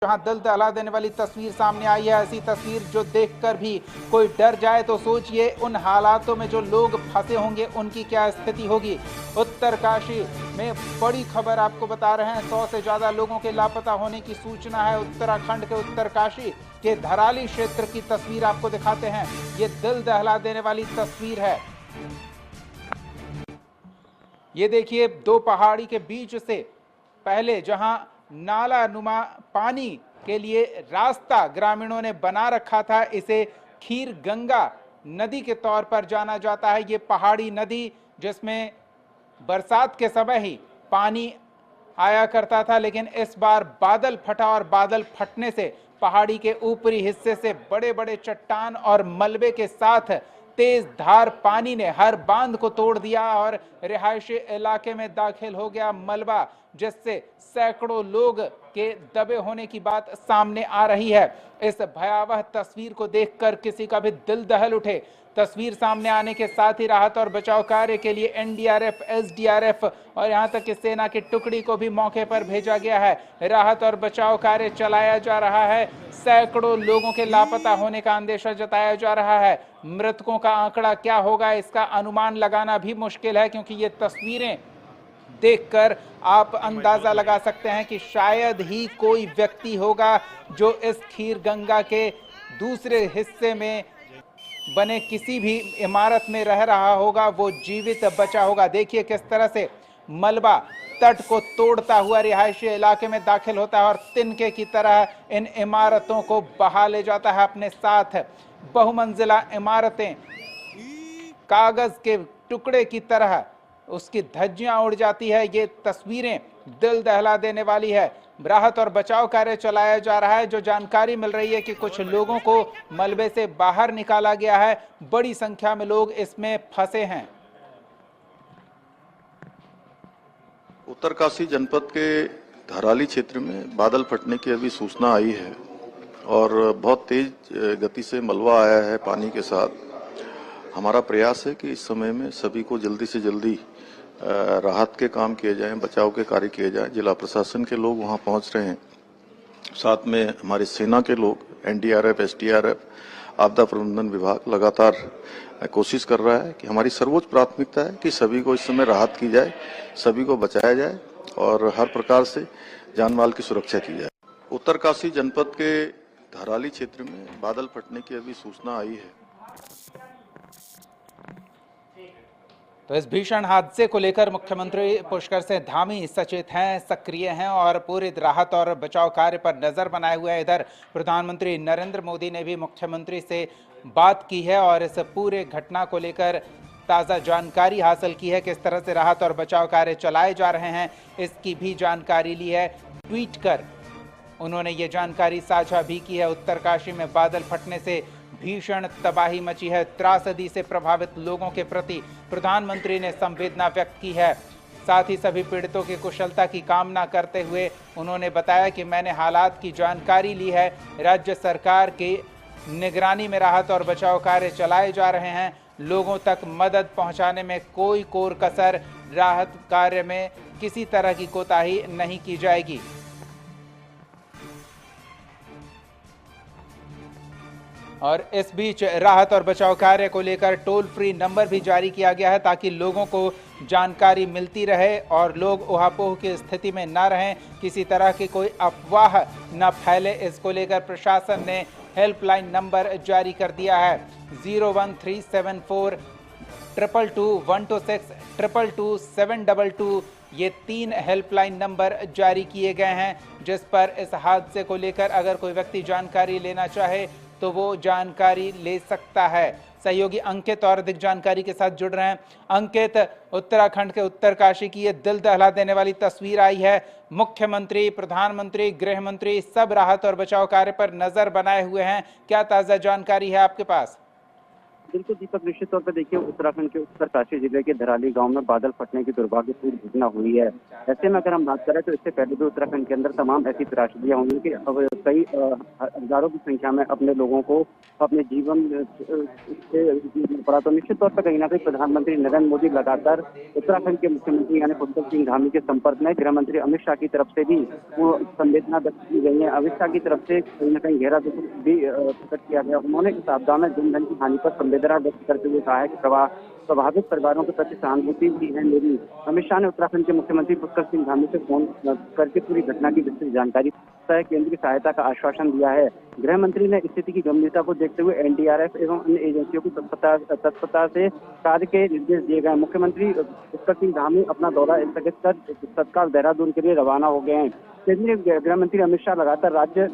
जहां दिल दहला देने वाली तस्वीर सामने आई है। ऐसी तस्वीर जो देखकर भी कोई डर जाए तो सोचिए उन हालातों में जो लोग फंसे होंगे उनकी क्या स्थिति होगी। उत्तरकाशी में बड़ी खबर आपको बता रहे हैं, 100 से ज्यादा लोगों के लापता होने की सूचना है। उत्तराखंड के उत्तरकाशी के धराली क्षेत्र की तस्वीर आपको दिखाते हैं। ये दिल दहला देने वाली तस्वीर है। ये देखिए, दो पहाड़ी के बीच से पहले जहां नाला नुमा पानी के लिए रास्ता ग्रामीणों ने बना रखा था, इसे खीर गंगा नदी के तौर पर जाना जाता है। ये पहाड़ी नदी जिसमें बरसात के समय ही पानी आया करता था, लेकिन इस बार बादल फटा और बादल फटने से पहाड़ी के ऊपरी हिस्से से बड़े बड़े चट्टान और मलबे के साथ तेज धार पानी ने हर बांध को तोड़ दिया और रिहायशी इलाके में दाखिल हो गया मलबा, जिससे सैकड़ों लोग के दबे होने की बात सामने आ रही है। इस भयावह तस्वीर को देखकर किसी का भी दिल दहल उठे। तस्वीर सामने आने के साथ ही राहत और बचाव कार्य के लिए एनडीआरएफ, एसडीआरएफ और यहां तक कि सेना की टुकड़ी को भी मौके पर भेजा गया है। राहत और बचाव कार्य चलाया जा रहा है। सैकड़ों लोगों के लापता होने का अंदेशा जताया जा रहा है। मृतकों का आंकड़ा क्या होगा इसका अनुमान लगाना भी मुश्किल है, क्योंकि ये तस्वीरें देखकर आप अंदाजा लगा सकते हैं कि शायद ही कोई व्यक्ति होगा जो इस खीर गंगा के दूसरे हिस्से में बने किसी भी इमारत में रह रहा होगा, वो जीवित बचा होगा। देखिए किस तरह से मलबा तट को तोड़ता हुआ रिहायशी इलाके में दाखिल होता है और तिनके की तरह इन इमारतों को बहा ले जाता है अपने साथ। बहुमंजिला इमारतें कागज के टुकड़े की तरह उसकी धज्जियां उड़ जाती है। ये तस्वीरें दिल दहला देने वाली है। राहत और बचाव कार्य चलाया जा रहा है। जो जानकारी मिल रही है कि कुछ लोगों को मलबे से बाहर निकाला गया है। बड़ी संख्या में लोग इसमें फंसे हैं। उत्तरकाशी जनपद के धराली क्षेत्र में बादल फटने की अभी सूचना आई है और बहुत तेज गति से मलबा आया है पानी के साथ। हमारा प्रयास है कि इस समय में सभी को जल्दी से जल्दी राहत के काम किए जाएं, बचाव के कार्य किए जाएं। जिला प्रशासन के लोग वहां पहुंच रहे हैं, साथ में हमारी सेना के लोग, एनडीआरएफ, एसडीआरएफ, आपदा प्रबंधन विभाग लगातार कोशिश कर रहा है कि हमारी सर्वोच्च प्राथमिकता है कि सभी को इस समय राहत की जाए, सभी को बचाया जाए और हर प्रकार से जान माल की सुरक्षा की जाए। उत्तरकाशी जनपद के धराली क्षेत्र में बादल फटने की अभी सूचना आई है। तो इस भीषण हादसे को लेकर मुख्यमंत्री पुष्कर सिंह धामी सचेत हैं, सक्रिय हैं और पूरी राहत और बचाव कार्य पर नजर बनाए हुए हैं। इधर प्रधानमंत्री नरेंद्र मोदी ने भी मुख्यमंत्री से बात की है और इस पूरे घटना को लेकर ताज़ा जानकारी हासिल की है। किस तरह से राहत और बचाव कार्य चलाए जा रहे हैं इसकी भी जानकारी ली है। ट्वीट कर उन्होंने ये जानकारी साझा भी की है। उत्तरकाशी में बादल फटने से भीषण तबाही मची है। त्रासदी से प्रभावित लोगों के प्रति प्रधानमंत्री ने संवेदना व्यक्त की है। साथ ही सभी पीड़ितों की कुशलता की कामना करते हुए उन्होंने बताया कि मैंने हालात की जानकारी ली है। राज्य सरकार की निगरानी में राहत और बचाव कार्य चलाए जा रहे हैं। लोगों तक मदद पहुंचाने में कोई कोर कसर, राहत कार्य में किसी तरह की कोताही नहीं की जाएगी। और इस बीच राहत और बचाव कार्य को लेकर टोल फ्री नंबर भी जारी किया गया है ताकि लोगों को जानकारी मिलती रहे और लोग उहापोह की स्थिति में न रहें, किसी तरह की कोई अफवाह न फैले। इसको लेकर प्रशासन ने हेल्पलाइन नंबर जारी कर दिया है। 01374 222 126 222 722 ये 3 हेल्पलाइन नंबर जारी किए गए हैं, जिस पर इस हादसे को लेकर अगर कोई व्यक्ति जानकारी लेना चाहे तो वो जानकारी ले सकता है। सहयोगी अंकित और अधिक जानकारी के साथ जुड़ रहे हैं। अंकित, उत्तराखंड के उत्तरकाशी की ये दिल दहला देने वाली तस्वीर आई है। मुख्यमंत्री, प्रधानमंत्री, गृह मंत्री सब राहत और बचाव कार्य पर नजर बनाए हुए हैं। क्या ताजा जानकारी है आपके पास? बिल्कुल दीपक, निश्चित तौर पर देखिए उत्तराखंड के उत्तरकाशी जिले के धराली गांव में बादल फटने की दुर्भाग्यपूर्ण घटना हुई है। ऐसे में अगर हम बात करें तो इससे पहले भी उत्तराखंड के अंदर तमाम ऐसी त्रासदियां हुई कि अब कई हजारों की संख्या में अपने लोगों को अपने जीवन से जूझना पड़ा। तो निश्चित तौर पर कहीं ना कहीं प्रधानमंत्री नरेंद्र मोदी लगातार उत्तराखंड के मुख्यमंत्री यानी पुष्कर सिंह धामी के संपर्क में, गृह मंत्री अमित शाह की तरफ से भी वो संवेदना व्यक्त की गई है। अमित शाह की तरफ से कहीं ना कहीं गहरा दुख भी प्रकट किया गया। उन्होंने इस आपदा में जन धन की हानि पर संवेदना व्यक्त करते हुए कहा है कि प्रभावित परिवारों के प्रति सहानुभूति भी है मेरी। अमित शाह ने उत्तराखंड के मुख्यमंत्री पुष्कर सिंह धामी से फोन करके पूरी घटना की विस्तृत जानकारी केंद्र की सहायता का आश्वासन दिया है। गृह मंत्री ने स्थिति की गंभीरता को देखते हुए एनडीआरएफ एवं अन्य एजेंसियों की तत्परता से कार्य के निर्देश दिए गए। मुख्यमंत्री पुष्कर सिंह धामी अपना दौरा स्थगित कर तत्काल देहरादून के लिए रवाना हो गए हैं। केंद्रीय गृह मंत्री अमित शाह लगातार राज्य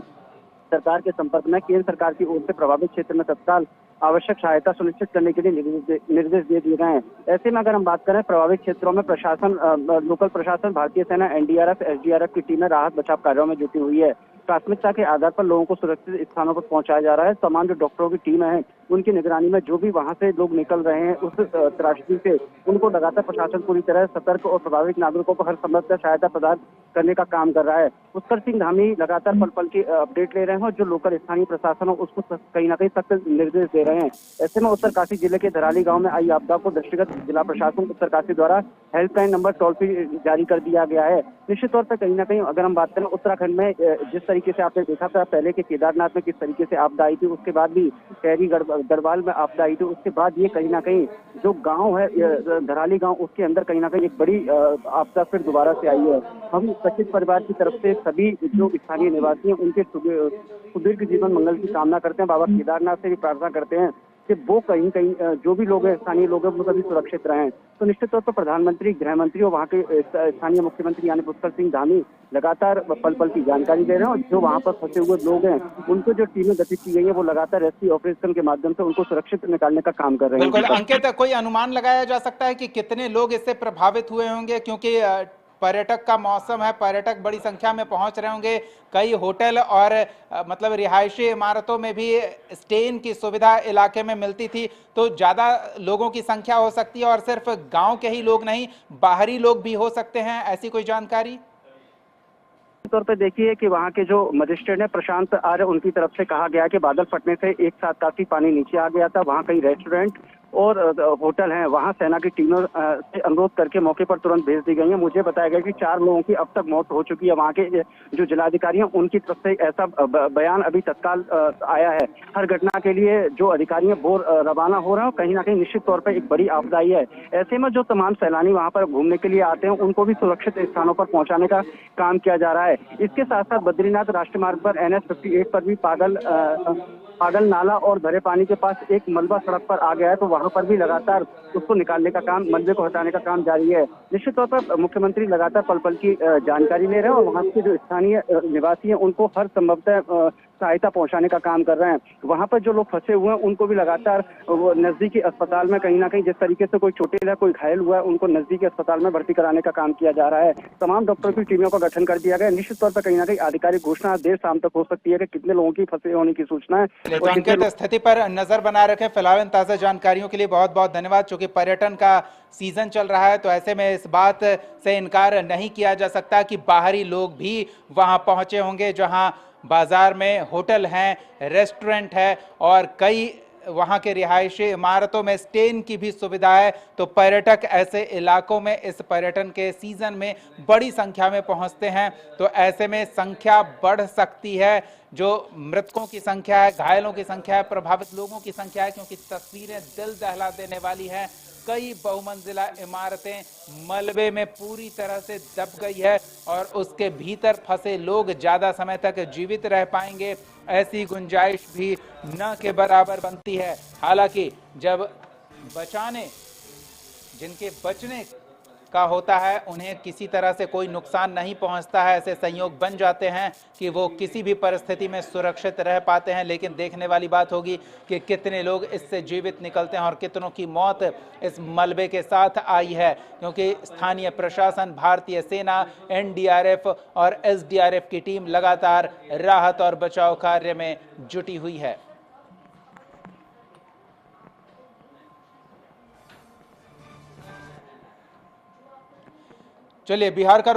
सरकार के संपर्क में, केंद्र सरकार की ओर से प्रभावित क्षेत्र में तत्काल आवश्यक सहायता सुनिश्चित करने के लिए निर्देश दे दिए गए हैं। ऐसे में अगर हम बात करें प्रभावित क्षेत्रों में लोकल प्रशासन, भारतीय सेना, एनडीआरएफ, एसडीआरएफ की टीमें राहत बचाव कार्यों में जुटी हुई है। प्राथमिकता के आधार पर लोगों को सुरक्षित स्थानों पर पहुंचाया जा रहा है। तमाम जो डॉक्टरों की टीम है उनकी निगरानी में जो भी वहां से लोग निकल रहे हैं उस त्रासदी से, उनको लगातार प्रशासन पूरी तरह सतर्क और प्रभावित नागरिकों को हर संभव सहायता प्रदान करने का काम कर रहा है। पुष्कर सिंह धामी लगातार पल पल की अपडेट ले रहे हैं और जो लोकल स्थानीय प्रशासन है उसको कहीं ना कहीं सख्त निर्देश दे रहे हैं। ऐसे में उत्तरकाशी जिले के धराली गांव में आई आपदा को दृष्टिगत जिला प्रशासन उत्तरकाशी द्वारा हेल्पलाइन नंबर टोल फ्री जारी कर दिया गया है। निश्चित तौर पर कहीं ना कहीं अगर हम बात करें उत्तराखंड में जिस तरीके से आपने देखा था पहले के केदारनाथ में किस तरीके से आपदा आई थी, उसके बाद भी शहरी गढ़वाल में आपदा आई थी, उसके बाद ये कहीं ना कहीं जो गांव है धराली गांव उसके अंदर कहीं ना कहीं एक बड़ी आपदा फिर दोबारा से आई है। हम सचिव परिवार की तरफ से सभी जो स्थानीय निवासी हैं उनके सुदीर्घ जीवन मंगल की कामना करते हैं। बाबा केदारनाथ से भी प्रार्थना करते हैं कि वो कहीं जो भी लोग हैं, स्थानीय लोग हैं, वो सभी सुरक्षित रहें। तो निश्चित तौर पर प्रधानमंत्री, गृह मंत्री और वहाँ के स्थानीय मुख्यमंत्री यानी पुष्कर सिंह धामी लगातार पल पल की जानकारी दे रहे हैं और जो वहाँ पर फंसे हुए लोग हैं उनको जो टीमें गठित की गई है वो लगातार रेस्क्यू ऑपरेशन के माध्यम से उनको सुरक्षित निकालने का काम कर रहे हैं। बिल्कुल अंकित, कोई अनुमान लगाया जा सकता है कि कितने लोग इससे प्रभावित हुए होंगे, क्योंकि पर्यटक का मौसम है, पर्यटक बड़ी संख्या में पहुंच रहे होंगे। कई होटल और मतलब रिहायशी इमारतों में भी स्टेन की सुविधा इलाके में मिलती थी, तो ज्यादा लोगों की संख्या हो सकती है और सिर्फ गांव के ही लोग नहीं, बाहरी लोग भी हो सकते हैं, ऐसी कोई जानकारी? तौर पे देखिए कि वहाँ के जो मजिस्ट्रेट है प्रशांत आर्य, उनकी तरफ से कहा गया कि बादल फटने से एक साथ काफी पानी नीचे आ गया था। वहाँ कई रेस्टोरेंट और होटल हैं, वहाँ सेना की टीमों से अनुरोध करके मौके पर तुरंत भेज दी गई है। मुझे बताया गया कि 4 लोगों की अब तक मौत हो चुकी है। वहाँ के जो जिलाधिकारी हैं उनकी तरफ से ऐसा बयान अभी तत्काल आया है। हर घटना के लिए जो अधिकारी हैं वो रवाना हो रहे हैं। कहीं ना कहीं निश्चित तौर पर एक बड़ी आपदा आई है। ऐसे में जो तमाम सैलानी वहाँ पर घूमने के लिए आते हैं उनको भी सुरक्षित स्थानों पर पहुँचाने का काम किया जा रहा है। इसके साथ साथ बद्रीनाथ राष्ट्रीय मार्ग पर NH 58 पर भी पागल नाला और भरे पानी के पास एक मलबा सड़क पर आ गया है, तो वहां पर भी लगातार उसको निकालने का काम, मलबे को हटाने का काम जारी है। निश्चित तौर पर मुख्यमंत्री लगातार पल पल की जानकारी ले रहे हैं और वहां के जो स्थानीय निवासी हैं उनको हर संभवतः सहायता पहुंचाने का काम कर रहे हैं। वहां पर जो लोग फंसे हुए हैं उनको भी लगातार वो नजदीकी अस्पताल में कहीं ना कहीं जिस तरीके से कोई चोटिल है, कोई घायल हुआ है, उनको नजदीकी अस्पताल में भर्ती कराने का काम किया जा रहा है। तमाम डॉक्टरों की टीमों का गठन कर दिया गया। निश्चित तौर पर कहीं ना कहीं आधिकारिक घोषणा देर शाम तक हो सकती है कि कितने लोगों की फंसे होने की सूचना है। तो अंकित, स्थिति पर नजर बनाए रखें। फिलहाल इन ताजा जानकारियों के लिए बहुत बहुत धन्यवाद। चूंकि पर्यटन का सीजन चल रहा है तो ऐसे में इस बात से इनकार नहीं किया जा सकता कि बाहरी लोग भी वहां पहुंचे होंगे, जहां बाजार में होटल हैं, रेस्टोरेंट है और कई वहां के रिहायशी इमारतों में स्टेन की भी सुविधा है। तो पर्यटक ऐसे इलाकों में इस पर्यटन के सीजन में बड़ी संख्या में पहुंचते हैं, तो ऐसे में संख्या बढ़ सकती है। जो मृतकों की संख्या है, घायलों की संख्या है, प्रभावित लोगों की संख्या है, क्योंकि तस्वीरें दिल दहला देने वाली हैं। कई बहुमंजिला इमारतें मलबे में पूरी तरह से दब गई है और उसके भीतर फंसे लोग ज्यादा समय तक जीवित रह पाएंगे ऐसी गुंजाइश भी न के बराबर बनती है। हालांकि जब जिनके बचने का होता है उन्हें किसी तरह से कोई नुकसान नहीं पहुंचता है, ऐसे संयोग बन जाते हैं कि वो किसी भी परिस्थिति में सुरक्षित रह पाते हैं। लेकिन देखने वाली बात होगी कि कितने लोग इससे जीवित निकलते हैं और कितनों की मौत इस मलबे के साथ आई है, क्योंकि स्थानीय प्रशासन, भारतीय सेना, NDRF और SDRF की टीम लगातार राहत और बचाव कार्य में जुटी हुई है। चलिए बिहार का